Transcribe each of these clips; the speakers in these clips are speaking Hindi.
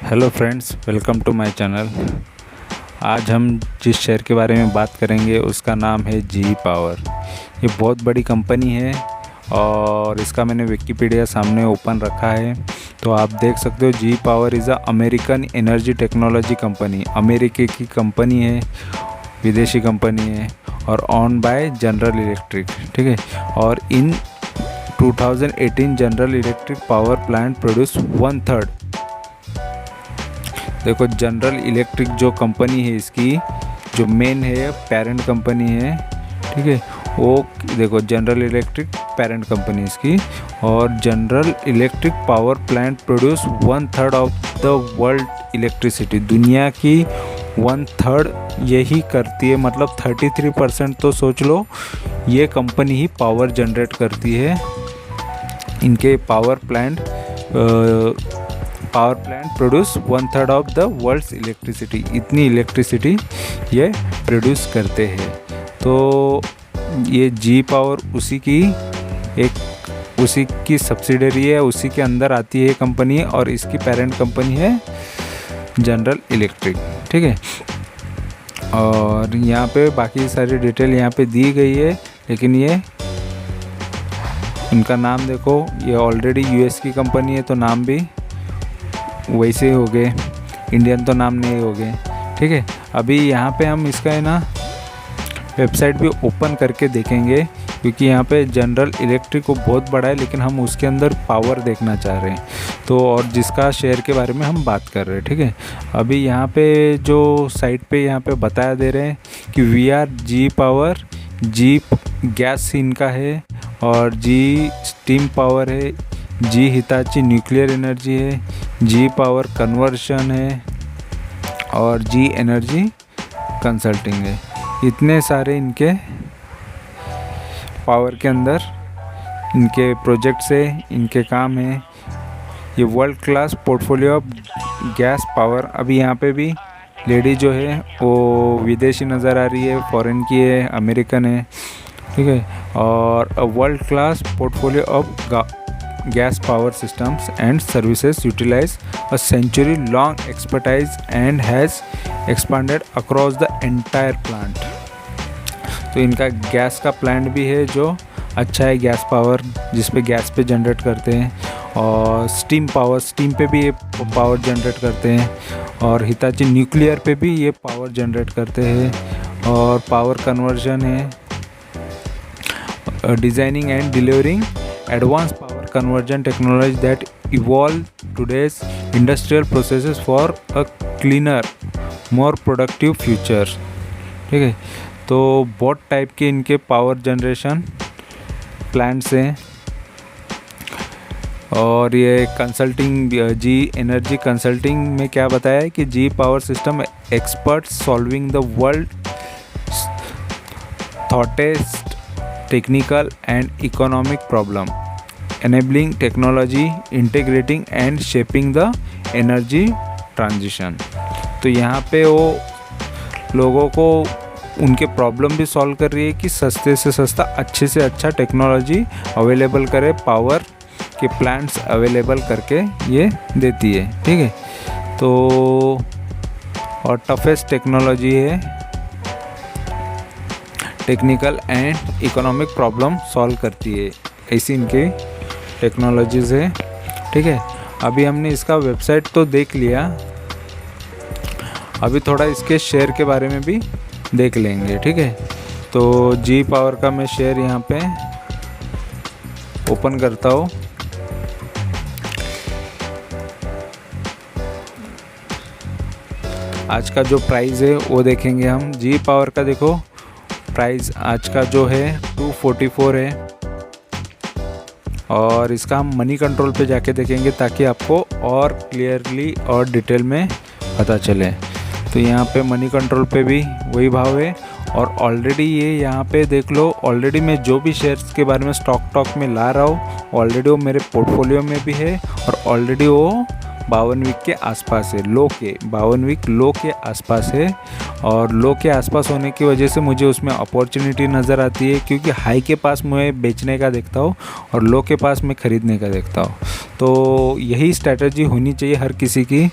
Hello friends, welcome to my channel. आज हम जिस शेयर के बारे में बात करेंगे उसका नाम है जी पावर। ये बहुत बड़ी कंपनी है और इसका मैंने विकिपीडिया सामने ओपन रखा है, तो आप देख सकते हो। G power is a American energy technology company. America की कंपनी है, विदेशी कंपनी है और ऑन बाय जनरल इलेक्ट्रिक, ठीक है। और इन 2018 general electric power plant produce 1/3। देखो, जनरल इलेक्ट्रिक जो कंपनी है, इसकी जो मेन है पेरेंट कंपनी है, ठीक है। वो देखो, जनरल इलेक्ट्रिक पेरेंट कंपनी इसकी, और general electric power plant produce 1/3 of the world electricity. दुनिया की 1/3 यही करती है, मतलब 33% तो सोच लो ये कंपनी ही पावर जनरेट करती है। इनके power plant produce 1/3 of the world's electricity. इतनी इलेक्ट्रिसिटी ये प्रोड्यूस करते हैं। तो ये जी पावर उसी की सब्सिडरी है, उसी के अंदर आती है कंपनी, और इसकी पेरेंट कंपनी है जनरल इलेक्ट्रिक, ठीक है। और यहाँ पे बाकी सारी डिटेल यहाँ पे दी गई है, लेकिन ये इनका नाम देखो, ये ऑलरेडी यूएस की कंपनी है, तो नाम भी वैसे हो गए, इंडियन तो नाम नहीं हो गए, ठीक है। अभी यहाँ पे हम इसका है ना वेबसाइट भी ओपन करके देखेंगे, क्योंकि यहाँ पे जनरल इलेक्ट्रिक को बहुत बड़ा है, लेकिन हम उसके अंदर पावर देखना चाह रहे हैं, तो और जिसका शेयर के बारे में हम बात कर रहे हैं, ठीक है। अभी यहाँ पे जो साइट पे यहाँ पे बताया दे रहे हैं कि we are G power, G gas इनका है, और जी स्टीम पावर है, जी हिताची न्यूक्लियर एनर्जी है, जी पावर कन्वर्शन है, और जी एनर्जी कंसल्टिंग है। इतने सारे इनके पावर के अंदर इनके प्रोजेक्ट्स है, इनके काम है। ये world class portfolio of gas power. अभी यहाँ पे भी लेडी जो है वो विदेशी नज़र आ रही है, फॉरेन की है, अमेरिकन है, ठीक है। और world class portfolio of gas power systems and services utilize a century long expertise and has expanded across the entire plant। तो इनका गैस का प्लांट भी है जो अच्छा है, गैस पावर जिस पे गैस पे जनरेट करते हैं, और स्टीम पावर, स्टीम पे भी ये पावर जनरेट करते हैं, और हिताची न्यूक्लियर पे भी ये पावर जनरेट करते हैं, और पावर कन्वर्जन है, designing and delivering advance power conversion technology that evolve today's industrial processes for a cleaner, more productive future, ठीक है। तो बहुत टाइप के इनके पावर जनरेशन प्लांट्स हैं, और ये कंसल्टिंग, जी एनर्जी कंसल्टिंग में क्या बताया है कि G power system expert solving the world toughest technical and economic problem, enabling technology, integrating and shaping the energy transition। तो यहाँ पे वो लोगों को उनके प्रॉब्लम भी सॉल्व कर रही है कि सस्ते से सस्ता, अच्छे से अच्छा टेक्नोलॉजी अवेलेबल करे, पावर के प्लांट्स अवेलेबल करके ये देती है, ठीक है। तो और टफेस्ट टेक्नोलॉजी है, technical and economic problem solve करती है, ऐसी इनकी टेक्नोलॉजीज़ है, ठीक है। अभी हमने इसका वेबसाइट तो देख लिया, अभी थोड़ा इसके शेयर के बारे में भी देख लेंगे, ठीक है। तो जी पावर का मैं शेयर यहाँ पे ओपन करता हूँ। आज का जो प्राइस है वो देखेंगे हम। जी पावर का देखो प्राइस आज का जो है 244 है, और इसका हम मनी कंट्रोल पे जाके देखेंगे ताकि आपको और क्लियरली और डिटेल में पता चले। तो यहाँ पे मनी कंट्रोल पे भी वही भाव है, और ऑलरेडी ये यहाँ पे देख लो, ऑलरेडी मैं जो भी शेयर्स के बारे में स्टॉक में ला रहा हूँ ऑलरेडी वो मेरे पोर्टफोलियो में भी है, और ऑलरेडी वो 52 वीक के आसपास है, 52 वीक लो के आसपास है। और लो के आसपास होने की वजह से मुझे उसमें अपॉर्चुनिटी नज़र आती है, क्योंकि हाई के पास मैं बेचने का देखता हूँ और लो के पास मैं ख़रीदने का देखता हूँ। तो यही स्ट्रैटेजी होनी चाहिए हर किसी की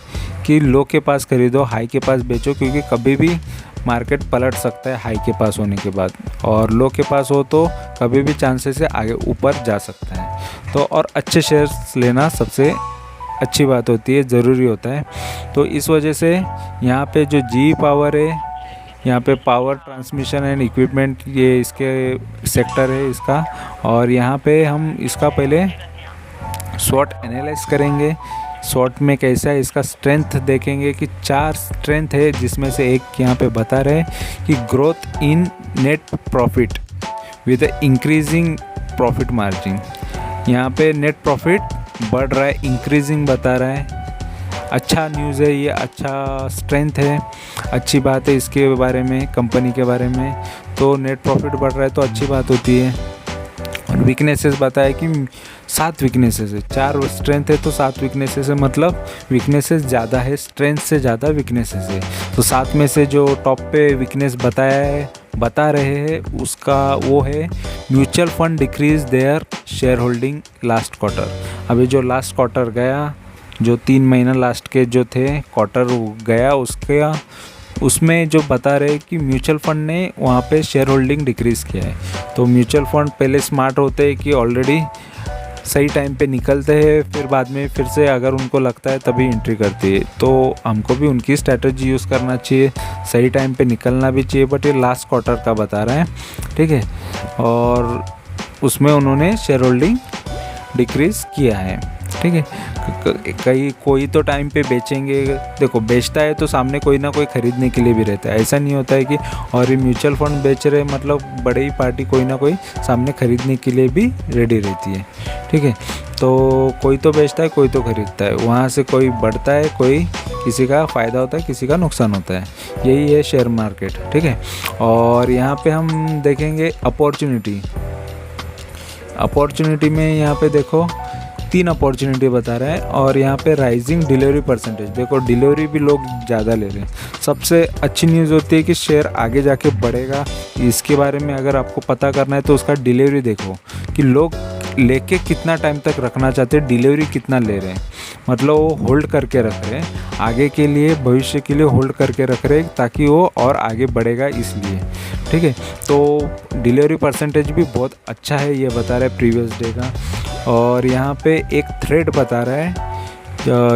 कि लो के पास खरीदो, हाई के पास बेचो, क्योंकि कभी भी मार्केट पलट सकता है हाई के पास होने के बाद, और लो के पास हो तो कभी भी चांसेस है आगे ऊपर जा सकता है। तो और अच्छे शेयर्स लेना सबसे अच्छी बात होती है, ज़रूरी होता है। तो इस वजह से यहाँ पे जो जी पावर है, यहाँ पे पावर ट्रांसमिशन एंड इक्विपमेंट, ये इसके सेक्टर है इसका। और यहाँ पे हम इसका पहले शॉर्ट एनालाइज करेंगे। शॉर्ट में कैसा है इसका स्ट्रेंथ देखेंगे कि 4 स्ट्रेंथ है, जिसमें से एक यहाँ पे बता रहे हैं कि growth in net profit with increasing profit margin. यहाँ पे नेट प्रॉफिट बढ़ रहा है, इंक्रीजिंग बता रहा है। अच्छा न्यूज़ है ये, अच्छा स्ट्रेंथ है, अच्छी बात है इसके बारे में, कंपनी के बारे में। तो नेट प्रॉफिट बढ़ रहा है तो अच्छी बात होती है। और वीकनेसेस बताया कि 7 वीकनेसेस है, 4 स्ट्रेंथ है तो 7 वीकनेसेस है, मतलब वीकनेसेस ज़्यादा है, स्ट्रेंथ से ज़्यादा वीकनेसेस है। तो 7 में से जो टॉप पे वीकनेस बता रहे हैं उसका वो है mutual fund decrease their share holding last quarter. अभी जो लास्ट क्वार्टर गया, जो 3 महीना लास्ट के जो थे क्वार्टर गया, उसमें जो बता रहे कि म्यूचुअल फंड ने वहाँ पे शेयर होल्डिंग डिक्रीज़ किया है। तो म्यूचुअल फंड पहले स्मार्ट होते हैं कि ऑलरेडी सही टाइम पे निकलते हैं, फिर बाद में फिर से अगर उनको लगता है तभी एंट्री करती है। तो हमको भी उनकी स्ट्रैटेजी यूज़ करना चाहिए, सही टाइम पे निकलना भी चाहिए। बट ये लास्ट क्वार्टर का बता रहा है, ठीक है, और उसमें उन्होंने शेयर होल्डिंग डिक्रीज़ किया है, ठीक है। कोई तो टाइम पे बेचेंगे, देखो बेचता है तो सामने कोई ना कोई ख़रीदने के लिए भी रहता है। ऐसा नहीं होता है कि और ये म्यूचुअल फंड बेच रहे मतलब बड़े ही पार्टी कोई ना कोई सामने ख़रीदने के लिए भी रेडी रहती है, ठीक है। तो कोई तो बेचता है, कोई तो ख़रीदता है, वहाँ से कोई बढ़ता है, कोई किसी का फ़ायदा होता है, किसी का नुकसान होता है। यही है शेयर मार्केट, ठीक है। और यहाँ पे हम देखेंगे अपॉर्चुनिटी में यहाँ पे देखो 3 अपॉर्चुनिटी बता रहे हैं। और यहाँ पे राइजिंग डिलीवरी परसेंटेज, देखो डिलीवरी भी लोग ज़्यादा ले रहे हैं। सबसे अच्छी न्यूज़ होती है कि शेयर आगे जाके बढ़ेगा। इसके बारे में अगर आपको पता करना है तो उसका डिलीवरी देखो कि लोग लेके कितना टाइम तक रखना चाहते हैं, डिलीवरी कितना ले रहे हैं, मतलब वो होल्ड करके रख रहे हैं, आगे के लिए भविष्य के लिए होल्ड करके रख रहे हैं ताकि वो और आगे बढ़ेगा इसलिए, ठीक है। तो डिलीवरी परसेंटेज भी बहुत अच्छा है, ये बता रहा है प्रीवियस डे का। और यहाँ पे एक थ्रेड बता रहा है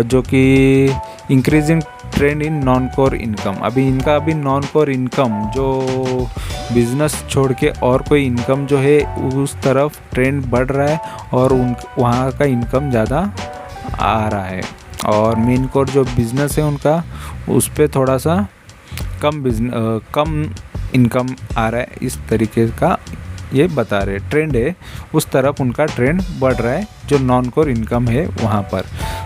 जो कि increasing trend in non core income. अभी नॉन कोर इनकम जो बिज़नेस छोड़ के और कोई इनकम जो है उस तरफ ट्रेंड बढ़ रहा है और वहाँ का इनकम ज़्यादा आ रहा है। और मेन कोर जो बिज़नेस है उनका उस पर थोड़ा सा कम इनकम आ रहा है, इस तरीके का ये बता रहे ट्रेंड है, उस तरफ उनका ट्रेंड बढ़ रहा है जो नॉन कोर इनकम है वहाँ पर।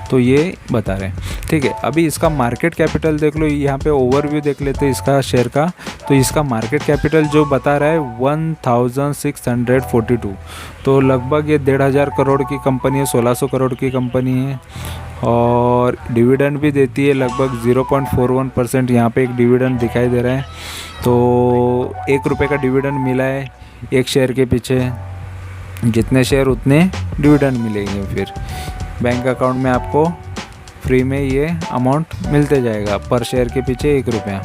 तो ये बता रहे हैं, ठीक है। अभी इसका मार्केट कैपिटल देख लो, यहाँ पे ओवरव्यू देख लेते हैं इसका शेयर का। तो इसका मार्केट कैपिटल जो बता रहा है 1642, तो लगभग ये 1500 करोड़ की कंपनी है, 1600 करोड़ की कंपनी है। और डिविडेंड भी देती है लगभग 0.41%, यहाँ पे एक डिविडेंड दिखाई दे रहा है। तो 1 रुपये का डिविडेंड मिला है एक शेयर के पीछे, जितने शेयर उतने डिविडेंड मिलेंगे। फिर बैंक अकाउंट में आपको फ्री में ये अमाउंट मिलते जाएगा, पर शेयर के पीछे 1 रुपया।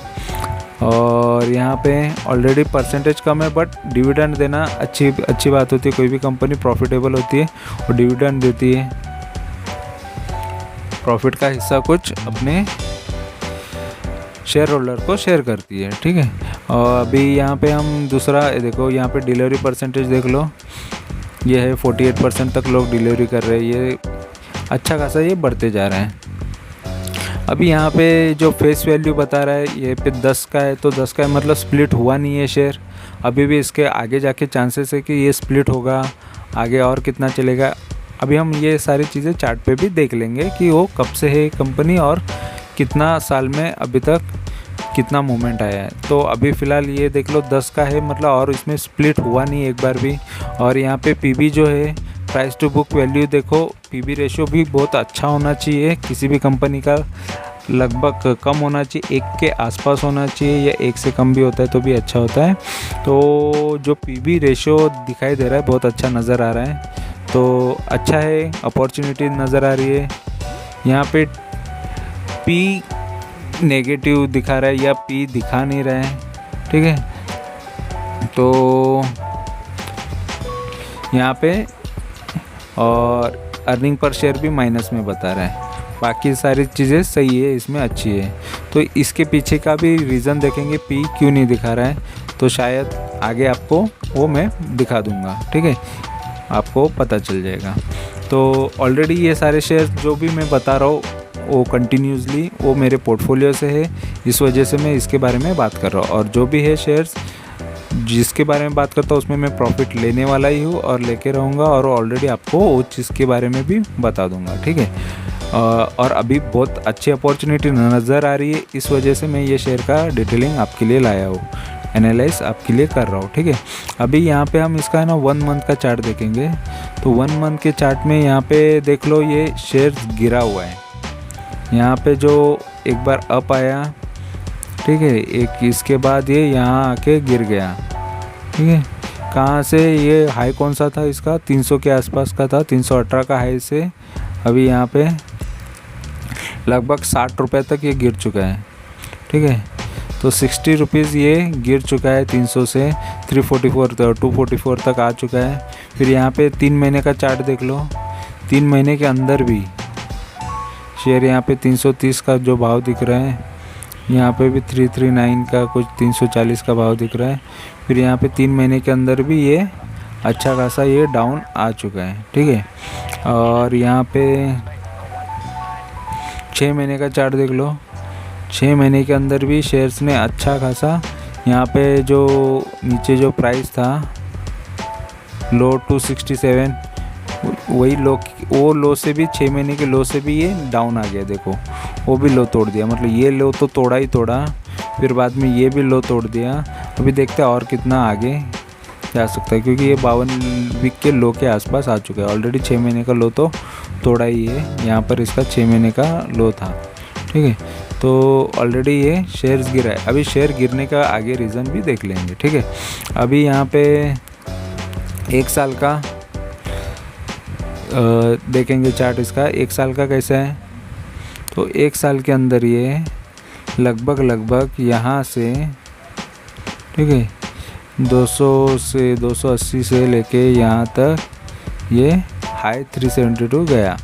और यहाँ पे ऑलरेडी परसेंटेज कम है, बट डिविडेंड देना अच्छी बात होती है। कोई भी कंपनी प्रॉफिटेबल होती है और डिविडेंड देती है, प्रॉफिट का हिस्सा कुछ अपने शेयर होल्डर को शेयर करती है, ठीक है। और अभी यहाँ पे हम दूसरा देखो, यहाँ पे डिलीवरी परसेंटेज देख लो, ये है 48% तक लोग डिलीवरी कर रहे हैं। ये अच्छा खासा ये बढ़ते जा रहा है। अभी यहाँ पे जो फेस वैल्यू बता रहा है ये पे 10 का है, तो 10 का है मतलब स्प्लिट हुआ नहीं है शेयर। अभी भी इसके आगे जाके चांसेस है कि ये स्प्लिट होगा, आगे और कितना चलेगा। अभी हम ये सारी चीज़ें चार्ट पे भी देख लेंगे कि वो कब से है कंपनी और कितना साल में अभी तक कितना मूवमेंट आया है। तो अभी फ़िलहाल ये देख लो 10 का है मतलब, और इसमें स्प्लिट हुआ नहीं एक बार भी। और यहाँ पे पीबी जो है, प्राइस टू बुक वैल्यू देखो, पीबी रेशियो भी बहुत अच्छा होना चाहिए किसी भी कंपनी का, लगभग कम होना चाहिए, 1 के आसपास होना चाहिए, या 1 से कम भी होता है तो भी अच्छा होता है। तो जो पीबी रेशियो दिखाई दे रहा है बहुत अच्छा नज़र आ रहा है, तो अच्छा है, अपॉर्चुनिटी नज़र आ रही है। यहाँ पे पी नेगेटिव दिखा रहा है या पी दिखा नहीं रहा है, ठीक है। तो यहाँ पे और अर्निंग पर शेयर भी माइनस में बता रहा है, बाकी सारी चीज़ें सही है, इसमें अच्छी है। तो इसके पीछे का भी रीज़न देखेंगे पी क्यों नहीं दिखा रहा है, तो शायद आगे आपको वो मैं दिखा दूंगा, ठीक है, आपको पता चल जाएगा। तो ऑलरेडी ये सारे शेयर्स जो भी मैं बता रहा हूँ वो कंटिन्यूसली वो मेरे पोर्टफोलियो से है, इस वजह से मैं इसके बारे में बात कर रहा हूँ। और जो भी है शेयर्स जिसके बारे में बात करता हूँ उसमें मैं प्रॉफिट लेने वाला ही हूँ और लेके रहूँगा, और ऑलरेडी आपको वो चीज़ के बारे में भी बता दूँगा, ठीक है। और अभी बहुत अच्छी अपॉर्चुनिटी नज़र आ रही है, इस वजह से मैं ये शेयर का डिटेलिंग आपके लिए लाया हूँ, एनालाइज आपके लिए कर रहा हूँ, ठीक है। अभी यहाँ पे हम इसका है ना 1 मंथ का चार्ट देखेंगे। तो 1 मंथ के चार्ट में यहाँ पे देख लो ये शेयर गिरा हुआ है, यहाँ पे जो एक बार अप आया, ठीक है, एक इसके बाद ये यहाँ आके गिर गया, ठीक है। कहाँ से ये हाई कौन सा था इसका, 300 के आसपास का था, 318 का हाई से अभी यहाँ पे लगभग 60 रुपये तक ये गिर चुका है, ठीक है। तो 60 रुपीज़ ये गिर चुका है 300 से 344 244 तक आ चुका है। फिर यहाँ पे 3 महीने का चार्ट देख लो, 3 महीने के अंदर भी शेयर यहाँ पे 330 का जो भाव दिख रहा है, यहाँ पे भी 339 का कुछ 340 का भाव दिख रहा है। फिर यहाँ पे 3 महीने के अंदर भी ये अच्छा खासा ये डाउन आ चुका है, ठीक है। और यहाँ पे 6 महीने का चार्ट देख लो, 6 महीने के अंदर भी शेयर्स ने अच्छा खासा यहाँ पे जो नीचे जो प्राइस था लो 267, वही लो, वो लो से भी 6 महीने के लो से भी ये डाउन आ गया, देखो वो भी लो तोड़ दिया, मतलब ये लो तो तोड़ा ही तोड़ा, फिर बाद में ये भी लो तोड़ दिया। अभी देखते हैं और कितना आगे जा सकता है, क्योंकि ये 52 वीक के लो के आसपास आ चुका है, ऑलरेडी 6 महीने का लो तो तोड़ा ही है, यहाँ पर इसका 6 महीने का लो था, ठीक है। तो ऑलरेडी ये शेयर्स गिरा है, अभी शेयर गिरने का आगे रीज़न भी देख लेंगे, ठीक है। अभी यहाँ पे 1 साल का देखेंगे चार्ट इसका, 1 साल का कैसा है। तो 1 साल के अंदर ये लगभग यहाँ से, ठीक है, 200 से 280 से लेके यहाँ तक ये हाई 372 गया।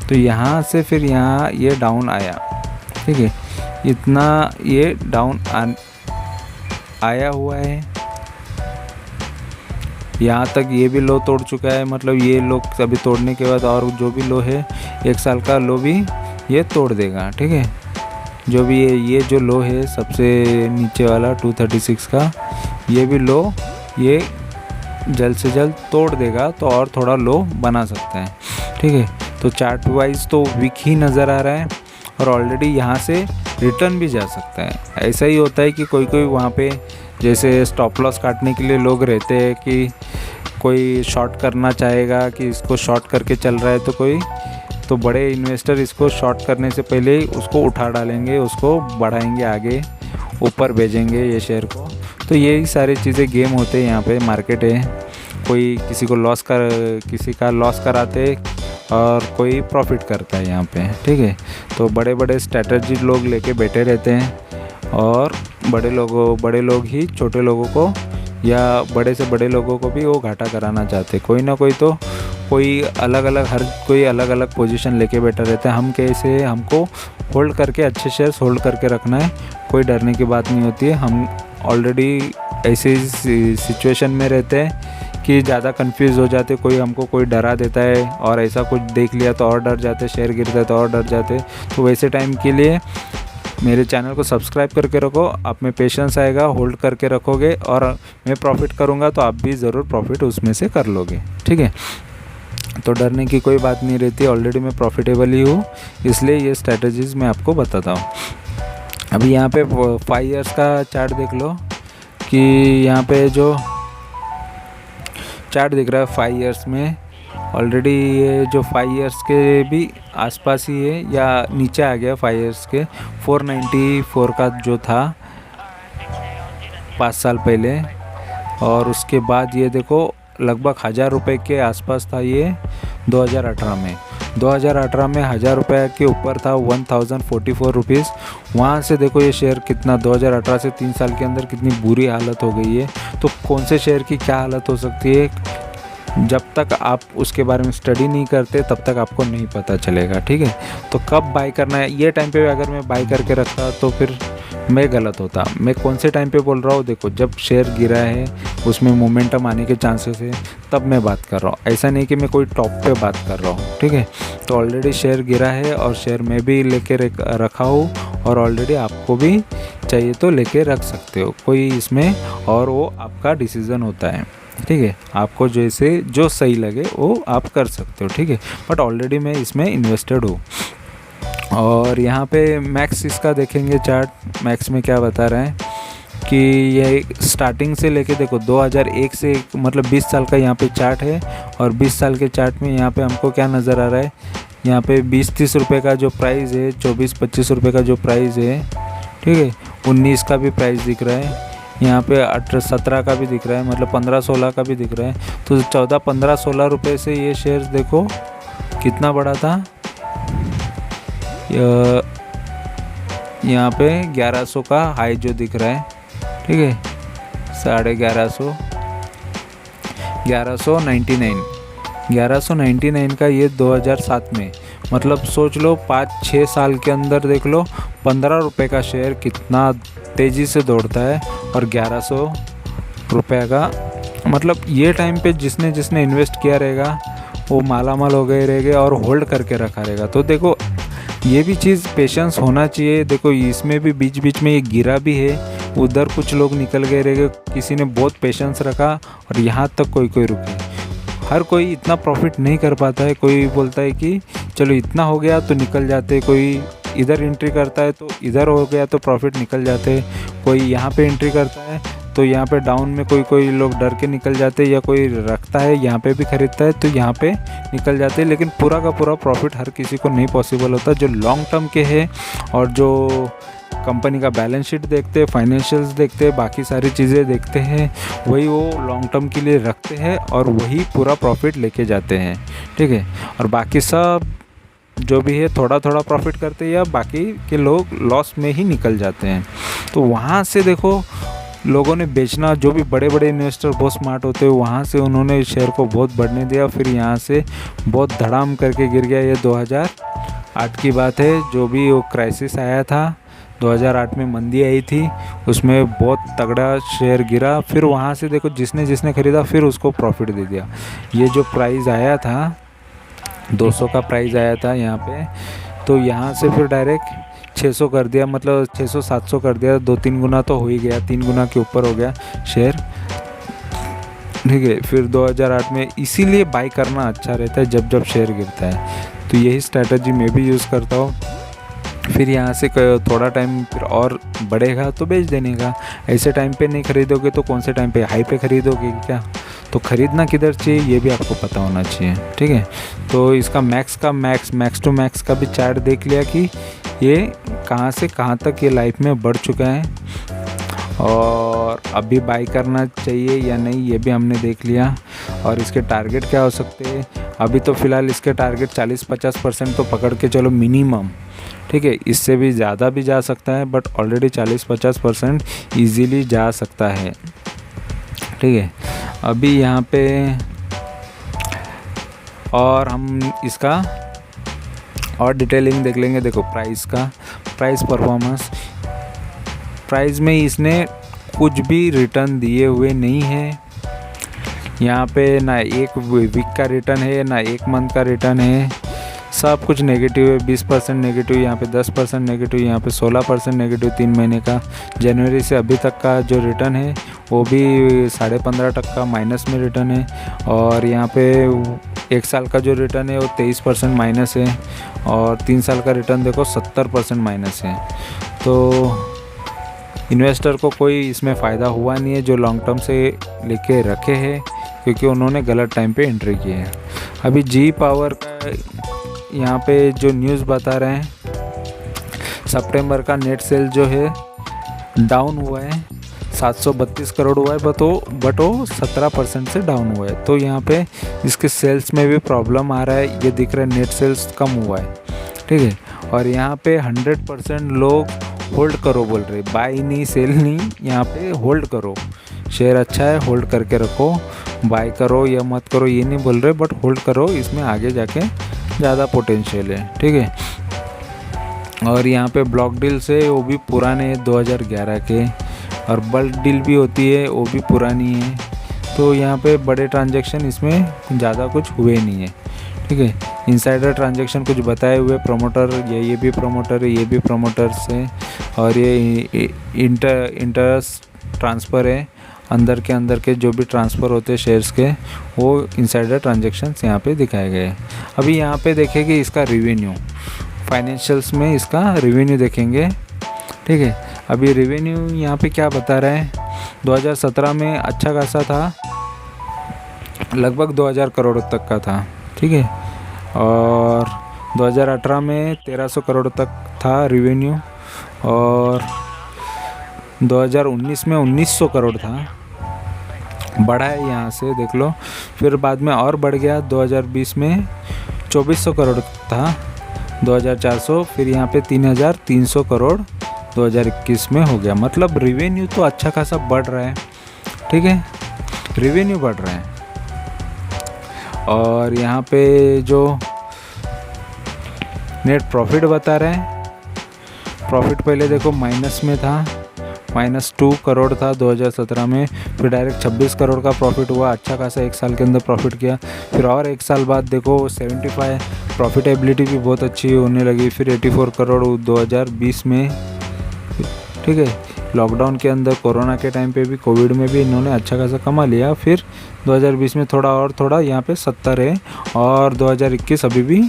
तो यहाँ से फिर यहाँ ये डाउन आया, ठीक है, इतना ये डाउन आया हुआ है, यहाँ तक ये भी लो तोड़ चुका है, मतलब ये लो अभी तोड़ने के बाद और जो भी लो है 1 साल का लो भी ये तोड़ देगा, ठीक है। जो भी ये जो लो है सबसे नीचे वाला 236 का, ये भी लो ये जल्द से जल्द तोड़ देगा, तो और थोड़ा लो बना सकता है, ठीक है। तो चार्ट वाइज तो वीक ही नज़र आ रहा है, और ऑलरेडी यहाँ से रिटर्न भी जा सकता है। ऐसा ही होता है कि कोई कोई वहाँ पे जैसे स्टॉप लॉस काटने के लिए लोग रहते हैं कि कोई शॉर्ट करना चाहेगा कि इसको शॉर्ट करके चल रहा है, तो कोई तो बड़े इन्वेस्टर इसको शॉर्ट करने से पहले ही उसको उठा डालेंगे, उसको बढ़ाएंगे, आगे ऊपर भेजेंगे ये शेयर को। तो यही सारी चीज़ें गेम होते हैं, यहाँ पे मार्केट है, कोई किसी का लॉस कराते और कोई प्रॉफिट करता है यहाँ पे, ठीक है। तो बड़े बड़े स्ट्रैटेजी लोग लेके बैठे रहते हैं, और बड़े लोग ही छोटे लोगों को या बड़े से बड़े लोगों को भी वो घाटा कराना चाहते हैं। कोई ना कोई तो हर कोई अलग अलग पोजीशन लेके बैठा रहता है। हम कैसे, हमको होल्ड करके अच्छे शेयर्स होल्ड करके रखना है, कोई डरने की बात नहीं होती है। हम ऑलरेडी ऐसे सिचुएशन में रहते हैं कि ज़्यादा कंफ्यूज हो जाते, कोई डरा देता है और ऐसा कुछ देख लिया तो और डर जाते, शेयर गिरता है तो और डर जाते। तो वैसे टाइम के लिए मेरे चैनल को सब्सक्राइब करके रखो, आप में पेशेंस आएगा, होल्ड करके रखोगे और मैं प्रॉफिट करूँगा तो आप भी ज़रूर प्रॉफिट उसमें से कर लोगे, ठीक है। तो डरने की कोई बात नहीं रहती, ऑलरेडी मैं प्रॉफिटेबल ही हूँ, इसलिए ये स्ट्रैटेजीज़ मैं आपको बताता हूँ। अभी यहाँ पे 5 इयर्स का चार्ट देख लो कि यहाँ पे जो चार्ट दिख रहा है 5 इयर्स में, ऑलरेडी ये जो 5 इयर्स के भी आसपास ही है या नीचे आ गया 5 इयर्स के। 494 का जो था 5 साल पहले, और उसके बाद ये देखो लगभग 1000 रुपये के आसपास था ये 2018 में। 2018 में 1000 रुपये के ऊपर था, 1044 रुपीज़। वहाँ से देखो ये शेयर कितना 2018 से 3 साल के अंदर कितनी बुरी हालत हो गई है। तो कौन से शेयर की क्या हालत हो सकती है, जब तक आप उसके बारे में स्टडी नहीं करते तब तक आपको नहीं पता चलेगा, ठीक है। तो कब बाई करना है, ये टाइम पे अगर मैं बाई करके रखता तो फिर मैं गलत होता। मैं कौन से टाइम पे बोल रहा हूँ, देखो जब शेयर गिरा है, उसमें मोमेंटम आने के चांसेस है, तब मैं बात कर रहा हूँ। ऐसा नहीं कि मैं कोई टॉप पे बात कर रहा हूँ, ठीक है। तो ऑलरेडी शेयर गिरा है और शेयर मैं भी लेके रखा हूँ, और ऑलरेडी आपको भी चाहिए तो लेके रख सकते हो, कोई इसमें, और वो आपका डिसीज़न होता है, ठीक है। आपको जैसे जो सही लगे वो आप कर सकते हो, ठीक है। बट ऑलरेडी मैं इसमें इन्वेस्टेड हूँ। और यहाँ पे मैक्स इसका देखेंगे चार्ट, मैक्स में क्या बता रहे हैं कि ये स्टार्टिंग से लेके देखो 2001 से मतलब 20 साल का यहाँ पे चार्ट है। और 20 साल के चार्ट में यहाँ पे हमको क्या नज़र आ रहा है, यहाँ पे 20-30 रुपये का जो प्राइस है, 24-25 रुपये का जो प्राइस है, ठीक है। 19 का भी प्राइस दिख रहा है, यहाँ पे 18-17 का भी दिख रहा है, मतलब 15-16 का भी दिख रहा है। तो 14-15-16 रुपये से ये शेयर्स देखो कितना बड़ा था, यहाँ पे 1100 का हाई जो दिख रहा है, ठीक है। 1199 का ये 2007 में, मतलब सोच लो 5-6 साल के अंदर देख लो 15 रुपये का शेयर कितना तेज़ी से दौड़ता है। और 1100 रुपये का मतलब ये टाइम पे जिसने जिसने इन्वेस्ट किया रहेगा वो मालामाल हो गए रहेगा और होल्ड करके रखा रहेगा। तो देखो ये भी चीज़ पेशेंस होना चाहिए। देखो इसमें भी बीच बीच में ये गिरा भी है, उधर कुछ लोग निकल गए रहेंगे, किसी ने बहुत पेशेंस रखा और यहाँ तक कोई रुके। हर कोई इतना प्रॉफिट नहीं कर पाता है। कोई बोलता है कि चलो इतना हो गया तो निकल जाते, कोई इधर एंट्री करता है तो इधर हो गया तो प्रॉफिट निकल जाते, कोई यहाँ पे एंट्री करता है तो यहाँ पे डाउन में कोई लोग डर के निकल जाते, या कोई रखता है यहाँ पे भी खरीदता है तो यहाँ पे निकल जाते। लेकिन पूरा का पूरा प्रॉफिट हर किसी को नहीं पॉसिबल होता। जो लॉन्ग टर्म के हैं और जो कंपनी का बैलेंस शीट देखते हैं, फाइनेंशियल्स देखते हैं, बाकी सारी चीज़ें देखते हैं, वही वो लॉन्ग टर्म के लिए रखते हैं और वही पूरा प्रॉफिट लेके जाते हैं, ठीक है। और बाकी सब जो भी है थोड़ा थोड़ा प्रॉफिट करते हैं या बाकी के लोग लॉस में ही निकल जाते हैं। तो वहाँ से देखो लोगों ने बेचना, जो भी बड़े बड़े इन्वेस्टर बहुत स्मार्ट होते हैं वहाँ से उन्होंने शेयर को बहुत बढ़ने दिया, फिर यहाँ से बहुत धड़ाम करके गिर गया। ये 2008 की बात है, जो भी वो क्राइसिस आया था 2008 में, मंदी आई थी, उसमें बहुत तगड़ा शेयर गिरा। फिर वहाँ से देखो जिसने जिसने ख़रीदा फिर उसको प्रॉफिट दे दिया। ये जो प्राइस आया था 200 का प्राइस आया था यहाँ पे, तो यहाँ से फिर डायरेक्ट 600 कर दिया, मतलब 600-700 कर दिया, 2-3 गुना तो हो ही गया, 3 गुना के ऊपर हो गया शेयर, ठीक है। फिर 2008 में इसीलिए बाई करना अच्छा रहता है जब शेयर गिरता है। तो यही स्ट्रैटेजी मैं भी यूज़ करता हूँ। फिर यहाँ से थोड़ा टाइम फिर और बढ़ेगा तो बेच देने का। ऐसे टाइम पे नहीं खरीदोगे तो कौन से टाइम पे, हाई पे खरीदोगे क्या? तो ख़रीदना किधर चाहिए ये भी आपको पता होना चाहिए, ठीक है। तो इसका मैक्स टू मैक्स का भी चार्ट देख लिया कि ये कहाँ से कहाँ तक ये लाइफ में बढ़ चुका है, और अभी बाई करना चाहिए या नहीं ये भी हमने देख लिया। और इसके टारगेट क्या हो सकते हैं, अभी तो फ़िलहाल इसके टारगेट 40-50% तो पकड़ के चलो मिनिमम, ठीक है। इससे भी ज़्यादा भी जा सकता है, बट ऑलरेडी 40-50% ईजीली जा सकता है, ठीक है। अभी यहाँ पे और हम इसका और डिटेलिंग देख लेंगे। देखो प्राइस परफॉर्मेंस, प्राइस में इसने कुछ भी रिटर्न दिए हुए नहीं है। यहाँ पे ना एक वीक का रिटर्न है ना एक मंथ का रिटर्न है, सब कुछ नेगेटिव है। 20% नेगेटिव, यहाँ पे 10% नेगेटिव, यहाँ पे 16% नेगेटिव 3 महीने का। जनवरी से अभी तक का जो रिटर्न है वो भी 15.5% माइनस में रिटर्न है। और यहाँ पे 1 साल का जो रिटर्न है वो 23% माइनस है, और 3 साल का रिटर्न देखो 70% माइनस है। तो इन्वेस्टर को कोई इसमें फ़ायदा हुआ नहीं है जो लॉन्ग टर्म से लेके रखे हैं, क्योंकि उन्होंने गलत टाइम पे एंट्री की है। अभी जी पावर का यहाँ पे जो न्यूज़ बता रहे हैं, सितंबर का नेट सेल जो है डाउन हुआ है 732 करोड़ हुआ है, बट वो 17% से डाउन हुआ है। तो यहाँ पे इसके सेल्स में भी प्रॉब्लम आ रहा है, ये दिख रहा है नेट सेल्स कम हुआ है, ठीक है। और यहाँ पे 100% लोग होल्ड करो बोल रहे, बाई नहीं सेल नहीं, यहाँ पे होल्ड करो, शेयर अच्छा है होल्ड करके रखो, बाय करो या मत करो ये नहीं बोल रहे, बट होल्ड करो, इसमें आगे जाके ज़्यादा पोटेंशियल है, ठीक है। और यहाँ पे ब्लॉक डील्स है वो भी पुराने हैं 2011 के, और बल्क डील भी होती है वो भी पुरानी है। तो यहाँ पे बड़े ट्रांजैक्शन इसमें ज़्यादा कुछ हुए नहीं है, ठीक है। इनसाइडर ट्रांजैक्शन कुछ बताए हुए, प्रमोटर ये भी प्रमोटर है, ये भी प्रमोटर्स है, और ये इंटरेस्ट ट्रांसफ़र है, अंदर के जो भी ट्रांसफ़र होते हैं शेयर्स के, वो इनसाइडर ट्रांजैक्शंस यहाँ पे दिखाए गए हैं। अभी यहाँ पे देखेंगे इसका रिवेन्यू, फाइनेंशियल्स में इसका रिवेन्यू देखेंगे, ठीक है। अभी रिवेन्यू यहाँ पे क्या बता रहा है, 2017 में अच्छा खासा था, लगभग 2000 करोड़ तक का था, ठीक है। और 2018 में 1300 करोड़ तक था रिवेन्यू, और 2019 में 1900 करोड़ था, बढ़ा है यहाँ से देख लो। फिर बाद में और बढ़ गया, 2020 में 2400 करोड़ था, 2400, फिर यहाँ पे 3300 करोड़ 2021 में हो गया। मतलब रिवेन्यू तो अच्छा खासा बढ़ रहा है, ठीक है, रिवेन्यू बढ़ रहा है। और यहाँ पे जो नेट प्रॉफिट बता रहे हैं, प्रॉफिट पहले देखो माइनस में था, -2 करोड़ था 2017 में, फिर डायरेक्ट 26 करोड़ का प्रॉफिट हुआ, अच्छा खासा एक साल के अंदर प्रॉफिट किया। फिर और एक साल बाद देखो 75, प्रॉफिटेबिलिटी भी बहुत अच्छी होने लगी, फिर 84 करोड़ 2020 में, ठीक है। लॉकडाउन के अंदर कोरोना के टाइम पे भी, कोविड में भी इन्होंने अच्छा खासा कमा लिया। फिर 2020 में थोड़ा यहाँ पे 70 है, और 2021 अभी भी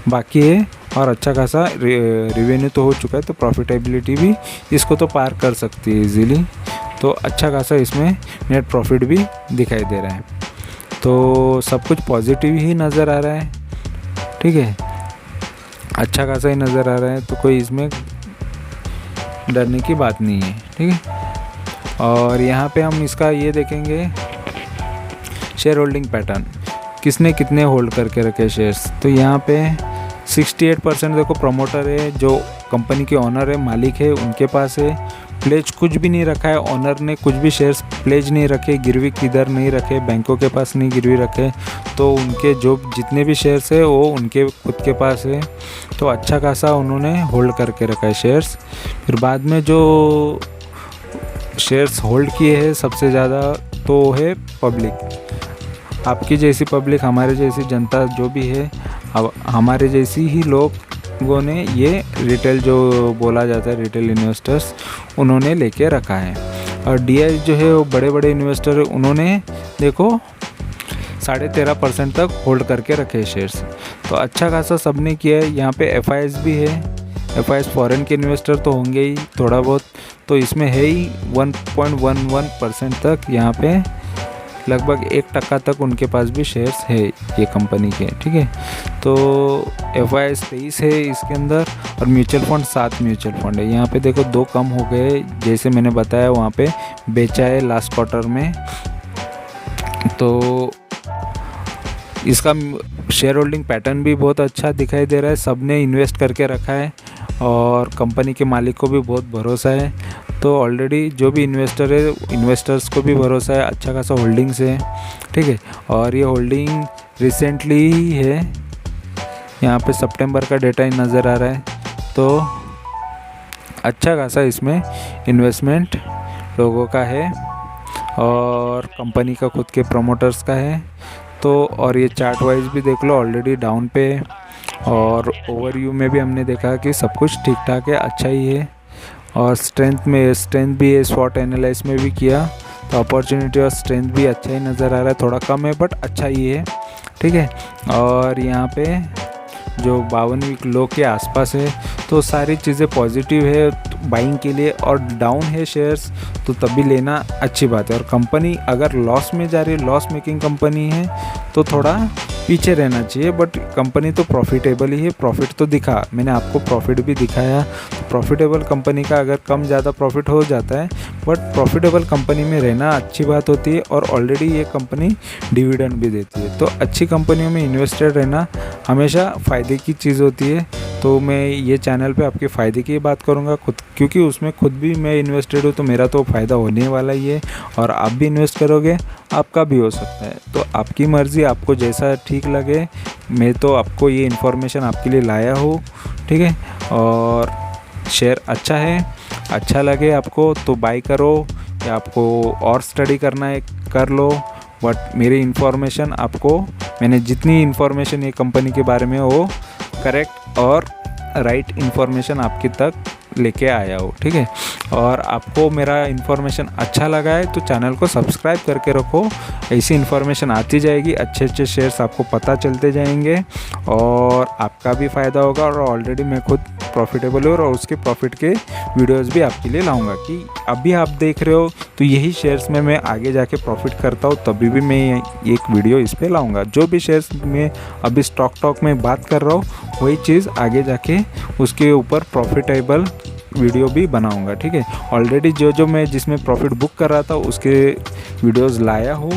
बाकी है, और अच्छा खासा रिवेन्यू तो हो चुका है, तो प्रॉफिटेबिलिटी भी इसको तो पार कर सकती है इजीली। तो अच्छा खासा इसमें नेट प्रॉफिट भी दिखाई दे रहा है, तो सब कुछ पॉजिटिव ही नज़र आ रहा है, ठीक है, अच्छा खासा ही नज़र आ रहा है, तो कोई इसमें डरने की बात नहीं है, ठीक है। और यहाँ पे हम इसका ये देखेंगे शेयर होल्डिंग पैटर्न, किसने कितने होल्ड करके रखे शेयर्स। तो यहाँ पे 68% देखो प्रमोटर है, जो कंपनी के ओनर है, मालिक है, उनके पास है। प्लेज कुछ भी नहीं रखा है, ओनर ने कुछ भी शेयर्स प्लेज नहीं रखे, गिरवी किधर नहीं रखे, बैंकों के पास नहीं गिरवी रखे, तो उनके जो जितने भी शेयर्स है वो उनके खुद के पास है। तो अच्छा खासा उन्होंने होल्ड करके रखा है शेयर्स। फिर बाद में जो शेयर्स होल्ड किए हैं सबसे ज़्यादा तो है पब्लिक, आपकी जैसी पब्लिक, हमारे जैसी जनता जो भी है, अब हमारे जैसी ही लोगों ने ये रिटेल जो बोला जाता है रिटेल इन्वेस्टर्स, उन्होंने लेके रखा है। और डीआई जो है वो बड़े बड़े इन्वेस्टर, उन्होंने देखो 13.5% तक होल्ड करके रखे शेयर्स। तो अच्छा खासा सबने किया है। यहाँ पे एफआईएस भी है, एफआईएस फॉरेन के इन्वेस्टर तो होंगे ही थोड़ा बहुत, तो इसमें है ही 1.11% तक, यहाँ पे लगभग 1% तक उनके पास भी शेयर्स है ये कंपनी के, ठीक है। तो एफआईएस 23 है इसके अंदर, और म्यूचुअल फंड 7 म्यूचुअल फंड है। यहाँ पे देखो 2 कम हो गए, जैसे मैंने बताया वहाँ पे बेचा है लास्ट क्वार्टर में। तो इसका शेयर होल्डिंग पैटर्न भी बहुत अच्छा दिखाई दे रहा है, सबने इन्वेस्ट करके रखा है, और कंपनी के मालिक को भी बहुत भरोसा है। तो ऑलरेडी जो भी इन्वेस्टर है, इन्वेस्टर्स को भी भरोसा है, अच्छा खासा होल्डिंग्स है, ठीक है। और ये होल्डिंग रिसेंटली ही है, यहाँ पे सितंबर का डेटा ही नज़र आ रहा है। तो अच्छा खासा इसमें इन्वेस्टमेंट लोगों का है, और कंपनी का खुद के प्रमोटर्स का है। तो और ये चार्ट वाइज भी देख लो, ऑलरेडी डाउन पे, और ओवरव्यू में भी हमने देखा कि सब कुछ ठीक ठाक है, अच्छा ही है। और स्ट्रेंथ भी है, स्वॉट एनालाइज में भी किया, तो अपॉर्चुनिटी और स्ट्रेंथ भी अच्छा ही नज़र आ रहा है, थोड़ा कम है बट अच्छा ही है, ठीक है। और यहाँ पे जो 52 वीक लो के आसपास है, तो सारी चीज़ें पॉजिटिव है बाइंग के लिए। और डाउन है शेयर्स तो तभी लेना अच्छी बात है। और कंपनी अगर लॉस में जा रही है, लॉस मेकिंग कंपनी है, तो थोड़ा पीछे रहना चाहिए। बट कंपनी तो प्रॉफिटेबल ही है, प्रॉफिट तो दिखा, मैंने आपको प्रॉफिट भी दिखाया। प्रॉफिटेबल कंपनी का अगर कम ज़्यादा प्रॉफिट हो जाता है, बट प्रॉफिटेबल कंपनी में रहना अच्छी बात होती है। और ऑलरेडी ये कंपनी डिविडेंड भी देती है, तो अच्छी कंपनियों में इन्वेस्टेड रहना हमेशा फ़ायदे की चीज़ होती है। तो मैं ये चैनल पे आपके फ़ायदे की बात करूँगा खुद, क्योंकि उसमें खुद भी मैं इन्वेस्टेड हूँ, तो मेरा तो फ़ायदा होने वाला ही है। और आप भी इन्वेस्ट करोगे, आपका भी हो सकता है। तो आपकी मर्ज़ी, आपको जैसा ठीक लगे। मैं तो आपको ये इन्फॉर्मेशन आपके लिए लाया हूँ, ठीक है। और शेयर अच्छा है, अच्छा लगे आपको तो बाय करो, या आपको और स्टडी करना है कर लो। बट मेरी इन्फॉर्मेशन आपको, मैंने जितनी इन्फॉर्मेशन ये कंपनी के बारे में वो करेक्ट और राइट इन्फॉर्मेशन आपके तक लेके आया हो, ठीक है। और आपको मेरा इन्फॉर्मेशन अच्छा लगा है तो चैनल को सब्सक्राइब करके रखो। ऐसी इन्फॉर्मेशन आती जाएगी, अच्छे अच्छे शेयर्स आपको पता चलते जाएंगे और आपका भी फ़ायदा होगा। और ऑलरेडी मैं खुद प्रॉफिटेबल हूँ और उसके प्रॉफिट के वीडियोस भी आपके लिए लाऊंगा। कि अभी आप देख रहे हो तो यही शेयर्स में मैं आगे जाके प्रॉफिट करता हूँ, तभी भी मैं एक वीडियो इस पर लाऊंगा। जो भी शेयर्स में अभी स्टॉक टॉक में बात कर रहा हूँ, वही चीज़ आगे जाके उसके ऊपर प्रॉफिटेबल वीडियो भी बनाऊंगा, ठीक है। ऑलरेडी जो मैं जिसमें प्रॉफिट बुक कर रहा था उसके वीडियोस लाया हूँ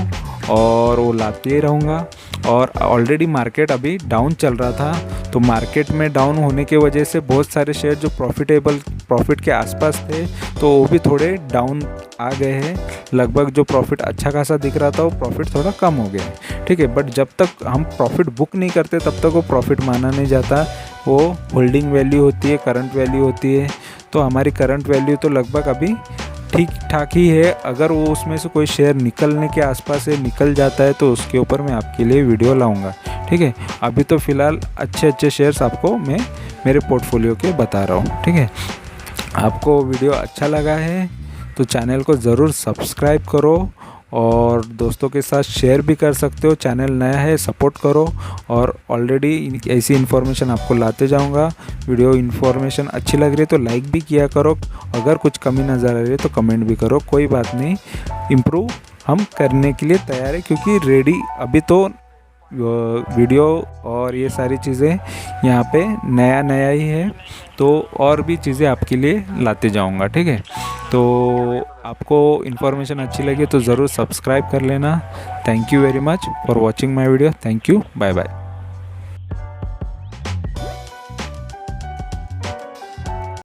और वो लाते ही रहूँगा। और ऑलरेडी मार्केट अभी डाउन चल रहा था, तो मार्केट में डाउन होने की वजह से बहुत सारे शेयर जो प्रॉफिट के आसपास थे, तो वो भी थोड़े डाउन आ गए हैं। लगभग जो प्रॉफिट अच्छा खासा दिख रहा था, वो प्रॉफिट थोड़ा कम हो गया है, ठीक है। बट जब तक हम प्रॉफिट बुक नहीं करते तब तक वो प्रॉफिट माना नहीं जाता। वो होल्डिंग वैल्यू होती है, करंट वैल्यू होती है। तो हमारी करंट वैल्यू तो लगभग अभी ठीक ठाक ही है। अगर वो उसमें से कोई शेयर निकलने के आसपास से निकल जाता है तो उसके ऊपर मैं आपके लिए वीडियो लाऊंगा, ठीक है। अभी तो फ़िलहाल अच्छे अच्छे शेयर्स आपको मैं मेरे पोर्टफोलियो के बता रहा हूँ, ठीक है। आपको वीडियो अच्छा लगा है तो चैनल को ज़रूर सब्सक्राइब करो और दोस्तों के साथ शेयर भी कर सकते हो। चैनल नया है, सपोर्ट करो। और ऑलरेडी ऐसी इन्फॉर्मेशन आपको लाते जाऊंगा। वीडियो इन्फॉर्मेशन अच्छी लग रही है तो लाइक भी किया करो। अगर कुछ कमी नज़र आ रही है तो कमेंट भी करो, कोई बात नहीं, इम्प्रूव हम करने के लिए तैयार है। क्योंकि रेडी अभी तो वीडियो और ये सारी चीज़ें यहाँ पे नया नया ही है, तो और भी चीज़ें आपके लिए लाते जाऊँगा, ठीक है। तो आपको इन्फॉर्मेशन अच्छी लगी तो ज़रूर सब्सक्राइब कर लेना। Thank you very much for watching my video. Thank you, bye bye.